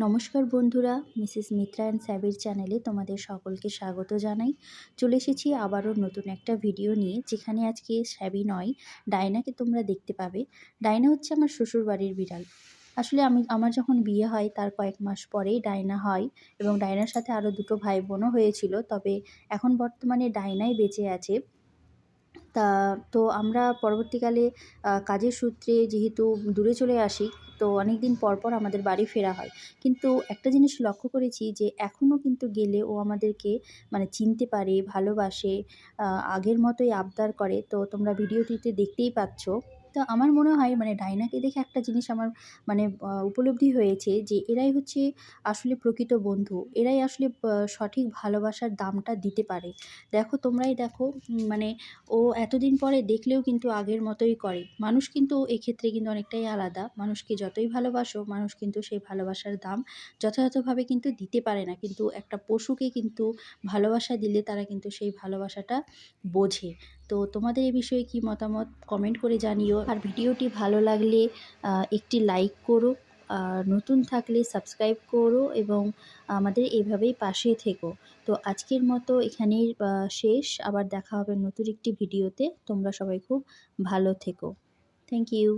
নমস্কার বন্ধুরা, Mrs Mitra and স্যাবির চ্যানেলে তোমাদের সকলকে স্বাগত জানাই। চলে এসেছি আবারও নতুন একটা ভিডিও নিয়ে, যেখানে আজকে স্যাবি নয়, ডায়নাকে তোমরা দেখতে পাবে। ডায়না হচ্ছে আমার শ্বশুরবাড়ির বিড়াল। আসলে আমার যখন বিয়ে হয় তার কয়েক মাস পরেই ডায়না হয়, এবং ডায়নার সাথে আরও দুটো ভাই বোনও হয়েছিল, তবে এখন বর্তমানে ডায়নাই বেঁচে আছে। তা তো আমরা পরবর্তীকালে কাজের সূত্রে যেহেতু দূরে চলে আসি, তো অনেকদিন পর পর আমাদের বাড়ি ফেরা হয়। কিন্তু একটা জিনিস লক্ষ্য করেছি যে এখনও কিন্তু গেলে ও আমাদেরকে মানে চিনতে পারে, ভালোবাসে, আগের মতোই আবদার করে। তো তোমরা ভিডিওটিতে দেখতেই পাচ্ছ। তো আমার মনে হয় মানে ডায়নাকে দেখে একটা জিনিস আমার মানে উপলব্ধি হয়েছে যে এরাই হচ্ছে আসলে প্রকৃত বন্ধু। এরাই আসলে সঠিক ভালোবাসার দামটা দিতে পারে। দেখো, তোমরাই দেখো, মানে ও এতদিন পরে দেখলেও কিন্তু আগের মতোই করে। মানুষ কিন্তু এক্ষেত্রে কিন্তু অনেকটাই আলাদা। মানুষকে যতই ভালোবাসো, মানুষ কিন্তু সেই ভালোবাসার দাম যথাযথভাবে কিন্তু দিতে পারে না। কিন্তু একটা পশুকে কিন্তু ভালোবাসা দিলে তারা কিন্তু সেই ভালোবাসাটা বোঝে। তো তোমাদের এ বিষয়ে কি মতামত কমেন্ট করে জানিও। আর ভিডিওটি ভালো লাগলে একটি লাইক করো, নতুন থাকলে সাবস্ক্রাইব করো, এবং আমাদের এভাবেই পাশে থেকো। তো আজকের মতো এখানেই শেষ। আবার দেখা হবে নতুন একটি ভিডিওতে। তোমরা সবাই খুব ভালো থেকো। Thank you.